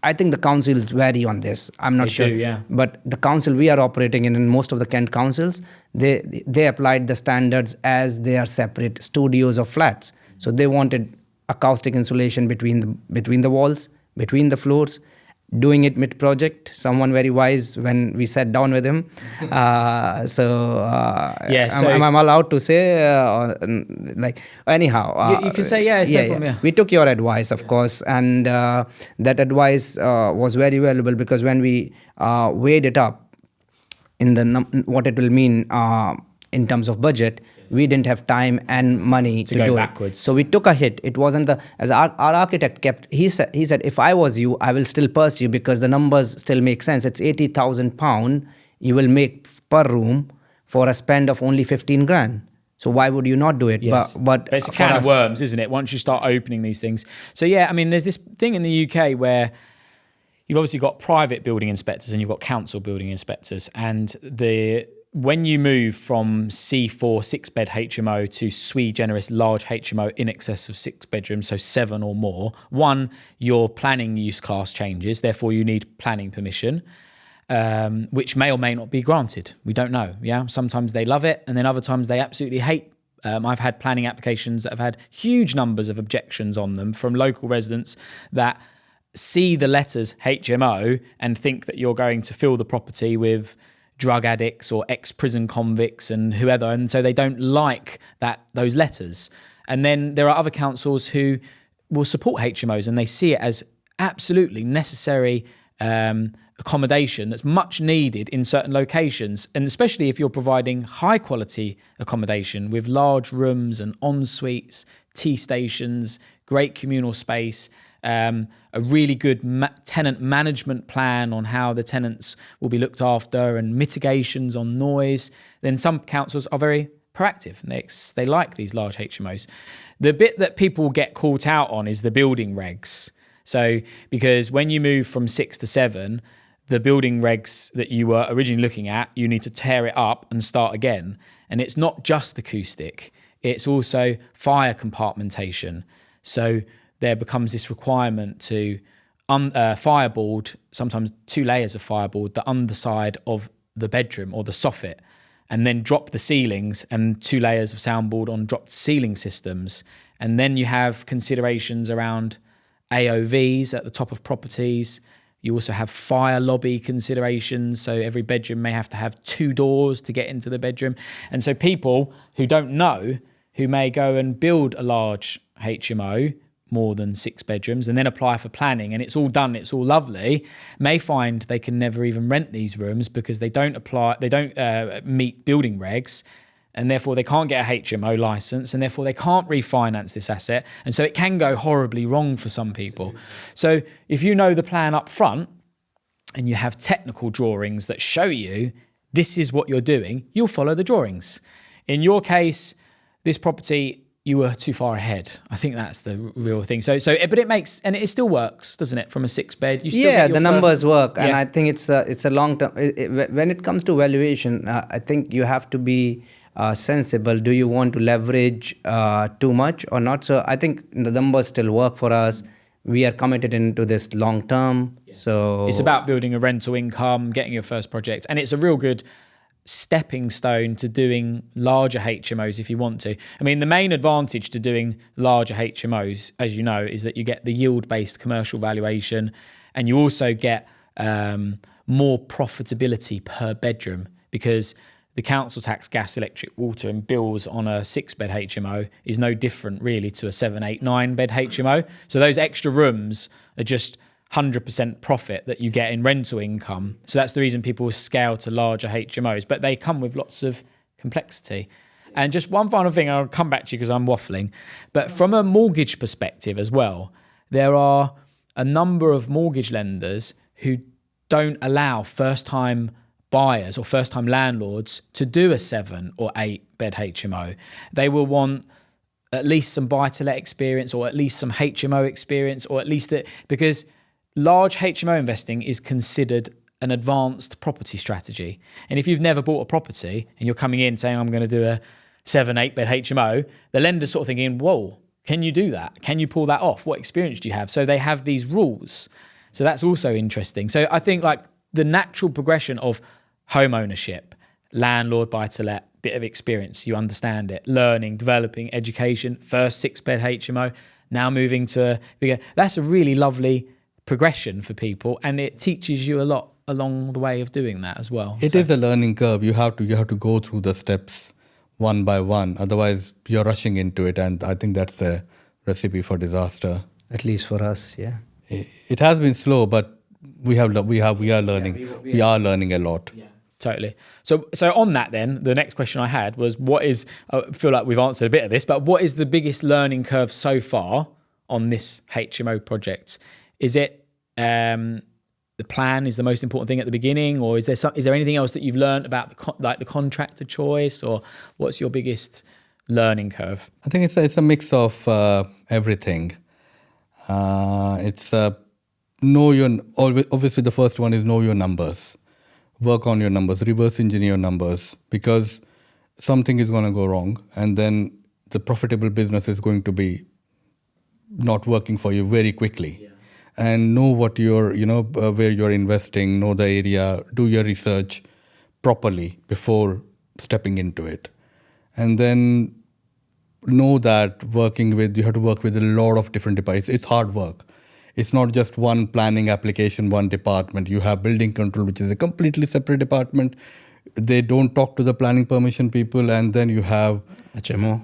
I think the councils vary on this. I'm not sure. Yeah. But the council we are operating in most of the Kent councils, they applied the standards as they are separate studios or flats. So they wanted acoustic insulation between the walls, between the floors, doing it mid-project. Someone very wise when we sat down with him. I'm allowed to say, anyhow. You can say, it's no problem, yeah. We took your advice, of course, and that advice was very valuable because when we weighed it up in what it will mean in terms of budget, we didn't have time and money to go do backwards. it. So we took a hit. It wasn't as our architect he said, if I was you, I will still pursue because the numbers still make sense. It's £80,000 you will make per room for a spend of only 15 grand. So why would you not do it? Yes. But it's a can of worms, isn't it? Once you start opening these things. So there's this thing in the UK where you've obviously got private building inspectors and you've got council building inspectors, and when you move from C4 6-bed HMO to sui generis large HMO in excess of 6 bedrooms, so 7 or more, your planning use class changes, therefore you need planning permission, which may or may not be granted. We don't know. Yeah, sometimes they love it, and then other times they absolutely hate. I've had planning applications that have had huge numbers of objections on them from local residents that see the letters HMO and think that you're going to fill the property with drug addicts or ex-prison convicts and whoever, and so they don't like those letters. And then there are other councils who will support HMOs and they see it as absolutely necessary accommodation that's much needed in certain locations, and especially if you're providing high quality accommodation with large rooms and en-suites, tea stations, great communal space, a really good tenant management plan on how the tenants will be looked after and mitigations on noise, then some councils are very proactive and they like these large HMOs. The bit that people get caught out on is the building regs. So because when you move from 6 to 7, the building regs that you were originally looking at, you need to tear it up and start again. And it's not just acoustic, it's also fire compartmentation. So there becomes this requirement to fireboard, sometimes 2 layers of fireboard, the underside of the bedroom or the soffit. and then drop the ceilings and 2 layers of soundboard on dropped ceiling systems. And then you have considerations around AOVs at the top of properties. You also have fire lobby considerations. So every bedroom may have to have 2 doors to get into the bedroom. And so people who don't know, who may go and build a large HMO, more than 6 bedrooms, and then apply for planning, and it's all done, it's all lovely, may find they can never even rent these rooms because they don't meet building regs, and therefore they can't get a HMO license, and therefore they can't refinance this asset. And so it can go horribly wrong for some people. So if you know the plan up front and you have technical drawings that show you this is what you're doing, you'll follow the drawings. In your case, this property, you were too far ahead. I think that's the real thing. But it makes, and it still works, doesn't it? From a 6 bed, you still get your numbers work, and I think it's a long term. When it comes to valuation, I think you have to be sensible. Do you want to leverage too much or not? So I think the numbers still work for us. We are committed into this long term. Yes. So it's about building a rental income, getting your first project, and it's a real good stepping stone to doing larger HMOs if you want to. I mean, the main advantage to doing larger HMOs, as you know, is that you get the yield-based commercial valuation, and you also get more profitability per bedroom, because the council tax, gas, electric, water and bills on a 6-bed HMO is no different really to a 7, 8, 9-bed HMO. So those extra rooms are just 100% profit that you get in rental income. So that's the reason people scale to larger HMOs, but they come with lots of complexity. And just one final thing, I'll come back to you because I'm waffling, but from a mortgage perspective as well, there are a number of mortgage lenders who don't allow first-time buyers or first-time landlords to do a 7 or 8-bed HMO. They will want at least some buy-to-let experience, or at least some HMO experience, or at least because large HMO investing is considered an advanced property strategy. And if you've never bought a property and you're coming in saying, I'm going to do a 7, 8-bed HMO, the lender's sort of thinking, whoa, can you do that? Can you pull that off? What experience do you have? So they have these rules. So that's also interesting. So I think like the natural progression of home ownership, landlord, buy-to-let, bit of experience, you understand it, learning, developing, education, first 6-bed HMO, now moving to a bigger, that's a really lovely progression for people, and it teaches you a lot along the way of doing that as well. It is a learning curve. You have to go through the steps one by one. Otherwise, you're rushing into it, and I think that's a recipe for disaster. At least for us, yeah. It has been slow, but we are learning. We are learning a lot. Yeah. Totally. So on that then, the next question I had was, I feel like we've answered a bit of this, but what is the biggest learning curve so far on this HMO project? Is it the plan is the most important thing at the beginning, or is there anything else that you've learned about the contractor choice, or what's your biggest learning curve? I think it's a mix of everything. It's obviously the first one is know your numbers, work on your numbers, reverse engineer your numbers, because something is going to go wrong, and then the profitable business is going to be not working for you very quickly. Yeah. And know what where you're investing, know the area, do your research properly before stepping into it. And then know that you have to work with a lot of different departments. It's hard work. It's not just one planning application, one department. You have building control, which is a completely separate department. They don't talk to the planning permission people. And then you have HMO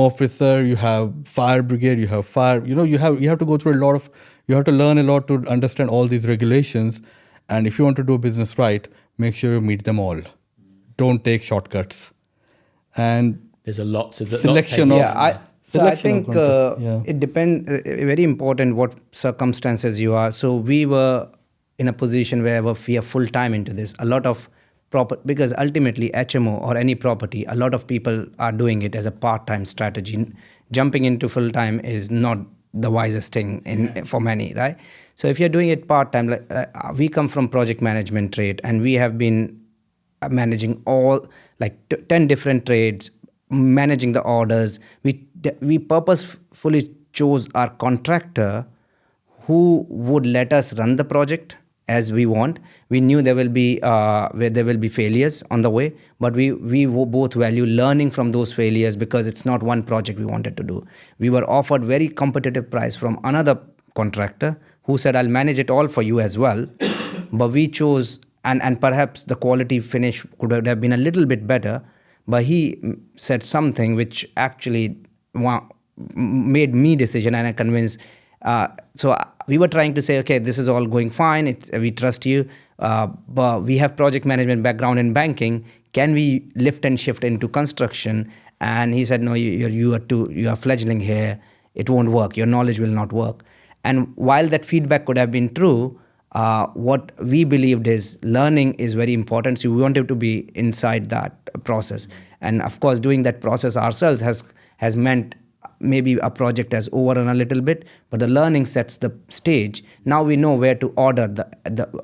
officer, you have fire brigade, you have fire, you have to go through you have to learn a lot to understand all these regulations. And if you want to do business right, make sure you meet them all. Don't take shortcuts. And there's a lot of selection of. So I think it depends, very important what circumstances you are. So we were in a position where we are full time into this. A lot of because ultimately HMO or any property, a lot of people are doing it as a part-time strategy. Jumping into full-time is not the wisest thing for many, right? So if you're doing it part-time, we come from project management trade, and we have been managing all 10 different trades, managing the orders. We purposefully chose our contractor who would let us run the project as we want. We knew there will be where there will be failures on the way, but we both value learning from those failures, because it's not one project we wanted to do. We were offered very competitive price from another contractor who said, I'll manage it all for you as well. But we chose, and perhaps the quality finish could have been a little bit better, but he said something which actually made me decision, and I convinced. So we were trying to say, okay, this is all going fine. We trust you, but we have project management background in banking. Can we lift and shift into construction? And he said, no, you are fledgling here. It won't work. Your knowledge will not work. And while that feedback could have been true, what we believed is learning is very important. So we wanted to be inside that process. And of course, doing that process ourselves has meant maybe a project has overrun a little bit, but the learning sets the stage. Now we know where to order the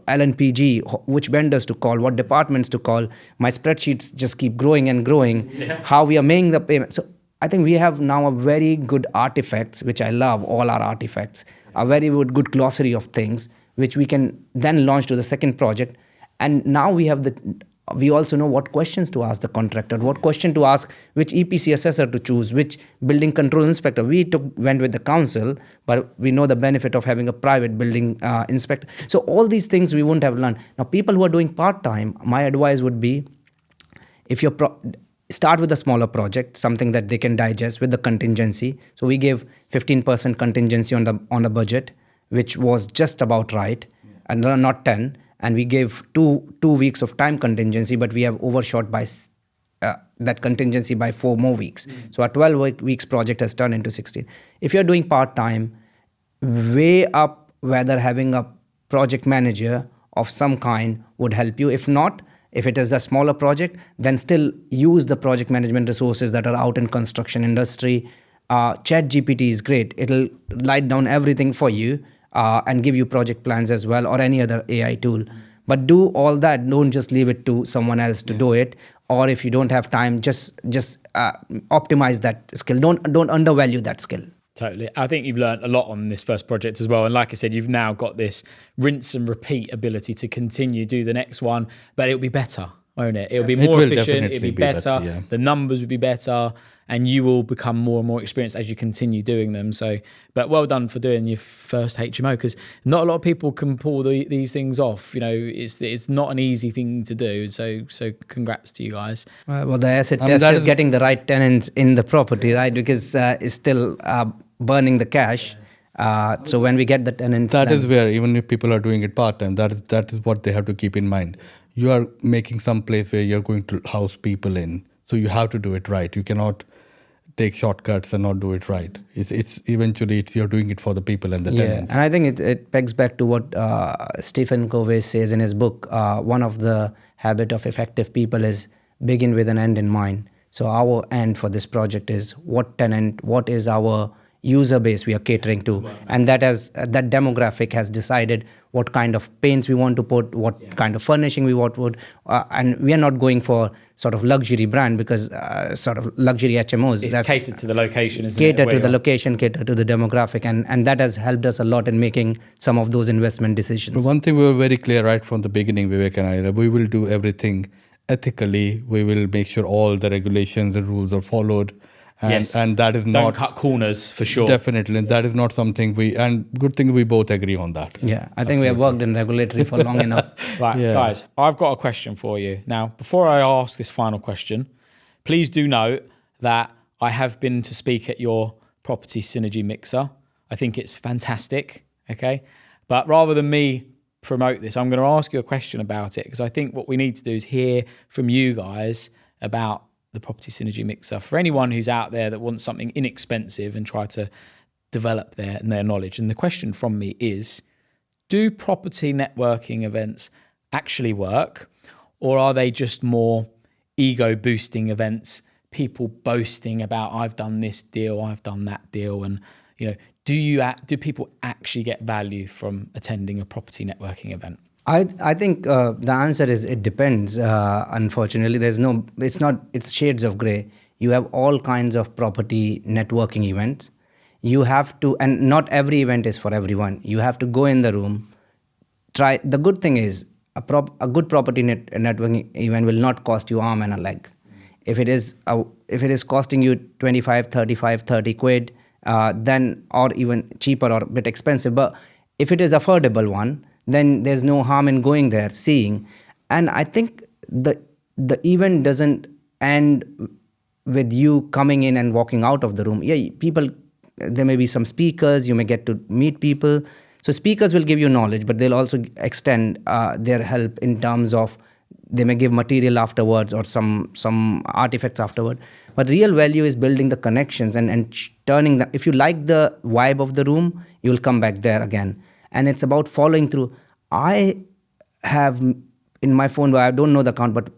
LNPG, which vendors to call, what departments to call. My spreadsheets just keep growing and growing. Yeah. How we are making the payment. So I think we have now a very good artifacts, which I love, all our artifacts, a very good glossary of things, which we can then launch to the second project. And now we also know what questions to ask the contractor, what question to ask, which EPC assessor to choose, which building control inspector. We went with the council, but we know the benefit of having a private building inspector. So all these things we wouldn't have learned. Now, people who are doing part-time, my advice would be, if you're start with a smaller project, something that they can digest with the contingency. So we gave 15% contingency on the budget, which was just about right, and not 10. And we gave two weeks of time contingency, but we have overshot by that contingency by 4 more weeks. So a 12 weeks project has turned into 16. If you're doing part-time, weigh up whether having a project manager of some kind would help you. If not, if it is a smaller project, then still use the project management resources that are out in construction industry. ChatGPT is great. It'll write down everything for you. And give you project plans as well, or any other AI tool. But do all that. Don't just leave it to someone else to do it. Or if you don't have time, just optimize that skill. Don't undervalue that skill. Totally. I think you've learned a lot on this first project as well. And like I said, you've now got this rinse and repeat ability to continue, do the next one, but it'll be better, won't it? It'll be more efficient, it'll be better, yeah. The numbers will be better, and you will become more and more experienced as you continue doing them. So, but well done for doing your first HMO, because not a lot of people can pull these things off. You know, it's not an easy thing to do. So congrats to you guys. Well, the asset test is getting the right tenants in the property, right? Because it's still burning the cash. So when we get the tenants, that is where, even if people are doing it part-time, that is what they have to keep in mind. You are making some place where you're going to house people in. So you have to do it right. You cannot take shortcuts and not do it right. It's eventually you're doing it for the people and the tenants. And I think it pegs back to what Stephen Covey says in his book. One of the habit of effective people is begin with an end in mind. So our end for this project is what tenant, what is our user base we are catering to, and that demographic has decided what kind of paints we want to put, what kind of furnishing we want to put, and we are not going for sort of luxury brand, because sort of luxury HMOs. It's catered to the location, isn't it? Cater to the location, cater to the demographic, and that has helped us a lot in making some of those investment decisions. But one thing we were very clear right from the beginning, Vivek and I, that we will do everything ethically. We will make sure all the regulations and rules are followed. And that is not... Don't cut corners, for sure. Definitely. And that is not something and good thing we both agree on that. Yeah, I think we have worked in regulatory for long enough. Right, guys, I've got a question for you. Now, before I ask this final question, please do note that I have been to speak at your property synergy mixer. I think it's fantastic, okay? But rather than me promote this, I'm going to ask you a question about it, because I think what we need to do is hear from you guys about the property synergy mixer, for anyone who's out there that wants something inexpensive and try to develop their knowledge. And the question from me is, do property networking events actually work, or are they just more ego boosting events, people boasting about, I've done this deal, I've done that deal? And do people actually get value from attending a property networking event? I think the answer is it depends. Unfortunately, it's shades of gray. You have all kinds of property networking events. You have to, and not every event is for everyone. You have to go in the room, try. The good thing is a good property networking event will not cost you arm and a leg. If it is costing you 25, 35, 30 quid, then, or even cheaper or a bit expensive, but if it is affordable one, then there's no harm in going there, seeing. And I think the event doesn't end with you coming in and walking out of the room. Yeah, people, there may be some speakers, you may get to meet people. So speakers will give you knowledge, but they'll also extend their help in terms of, they may give material afterwards or some artifacts afterward. But real value is building the connections and turning the, if you like the vibe of the room, you will come back there again. And it's about following through. I have in my phone, I don't know the count, but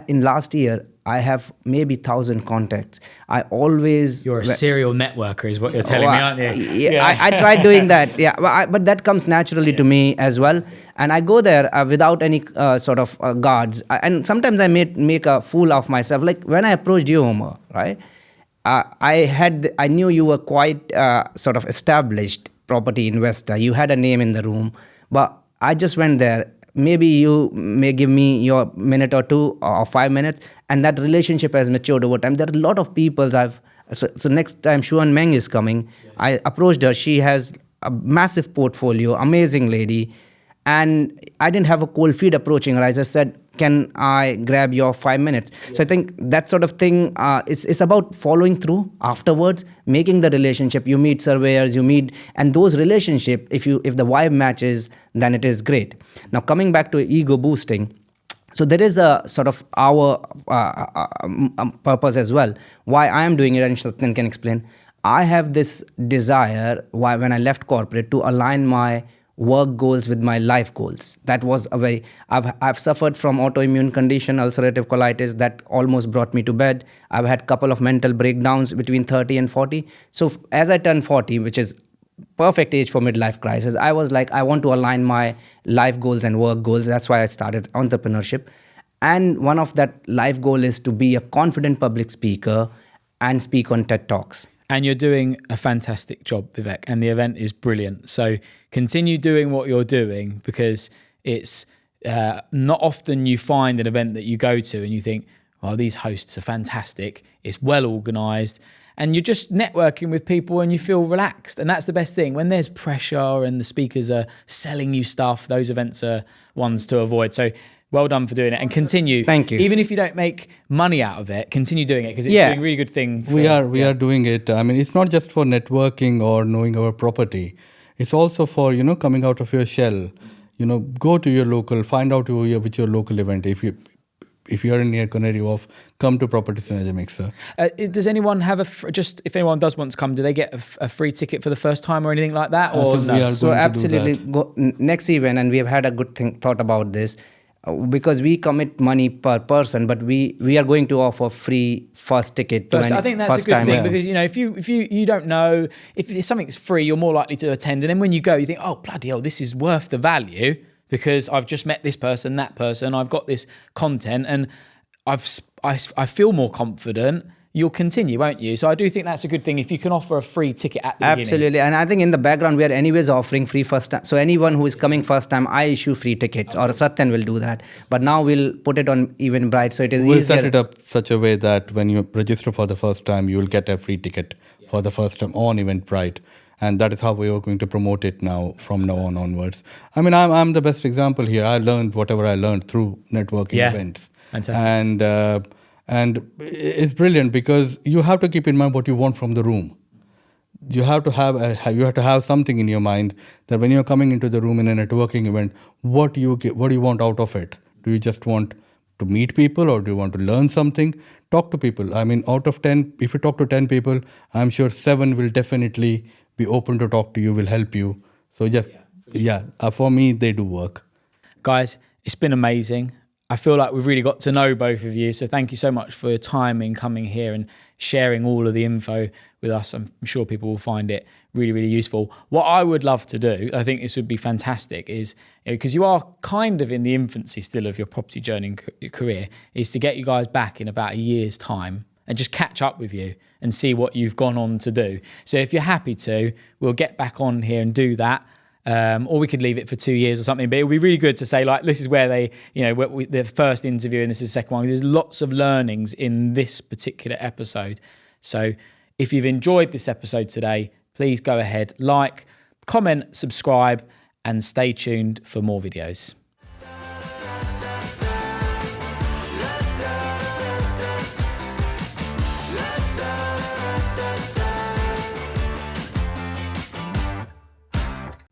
in last year, I have maybe 1,000 contacts. I always... You're a serial networker is what you're telling me, aren't you? Yeah. I tried doing that, yeah. But that comes naturally to me as well. And I go there without any sort of guards. And sometimes I make a fool of myself. Like when I approached you, Omer, right? I knew you were quite sort of established property investor. You had a name in the room. But I just went there. Maybe you may give me your minute or 2 or 5 minutes, and that relationship has matured over time. There are a lot of people so next time Shuan Meng is coming, I approached her. She has a massive portfolio, amazing lady, and I didn't have a cold feet approaching her. I just said, can I grab your 5 minutes? Yeah. So I think that sort of thing, it's about following through afterwards, making the relationship. You meet surveyors, and those relationship, if the vibe matches, then it is great. Now coming back to ego boosting, so there is a sort of our purpose as well. Why I am doing it, and Satyan can explain. I have this desire, why when I left corporate, to align my work goals with my life goals. That was I've suffered from autoimmune condition, ulcerative colitis, that almost brought me to bed. I've had a couple of mental breakdowns between 30 and 40. So as I turned 40, which is perfect age for midlife crisis, I was like, I want to align my life goals and work goals. That's why I started entrepreneurship. And one of that life goal is to be a confident public speaker and speak on TED Talks. And you're doing a fantastic job, Vivek, and the event is brilliant. So continue doing what you're doing, because it's not often you find an event that you go to and you think, well, these hosts are fantastic. It's well organized. And you're just networking with people and you feel relaxed. And that's the best thing. When there's pressure and the speakers are selling you stuff, those events are ones to avoid. So well done for doing it, and continue. Thank you. Even if you don't make money out of it, continue doing it, because it's doing a really good thing. We are doing it. I mean, it's not just for networking or knowing our property. It's also for, coming out of your shell. Go to your local, find out which your local event. If you're near Canary Wharf, come to Property Synergy Mixer. Does anyone have if anyone does want to come, do they get a free ticket for the first time or anything like that? Or no? So absolutely, go next event, and we have had a good thought about this. Because we commit money per person, but we are going to offer free first ticket. I think that's a good thing, because if you don't know, if something's free, you're more likely to attend, and then when you go, you think, oh bloody hell, this is worth the value, because I've just met this person, that person, I've got this content, and I feel more confident. You'll continue, won't you? So I do think that's a good thing if you can offer a free ticket at the beginning. Absolutely. And I think in the background, we are anyways offering free first time. So anyone who is coming first time, I issue free tickets, or Satyan will do that. But now we'll put it on Eventbrite, so it is easier. We'll set it up such a way that when you register for the first time, you will get a free ticket for the first time on Eventbrite. And that is how we are going to promote it now, from now on onwards. I mean, I'm the best example here. I learned whatever I learned through networking events. Fantastic. And it's brilliant, because you have to keep in mind what you want from the room. You have to have something in your mind that when you're coming into the room in a networking event, what do you want out of it? Do you just want to meet people, or do you want to learn something? Talk to people. I mean, out of 10, if you talk to 10 people, I'm sure 7 will definitely be open to talk to you, will help you. So for me, they do work. Guys, it's been amazing. I feel like we've really got to know both of you. So thank you so much for your time in coming here and sharing all of the info with us. I'm sure people will find it really, really useful. What I would love to do, I think this would be fantastic, is, because you are kind of in the infancy still of your property journey and career, is to get you guys back in about a year's time and just catch up with you and see what you've gone on to do. So if you're happy to, we'll get back on here and do that. or we could leave it for 2 years or something. But it would be really good to say, like, this is where they, the first interview and this is the second one. There's lots of learnings in this particular episode. So if you've enjoyed this episode today, please go ahead, like, comment, subscribe, and stay tuned for more videos.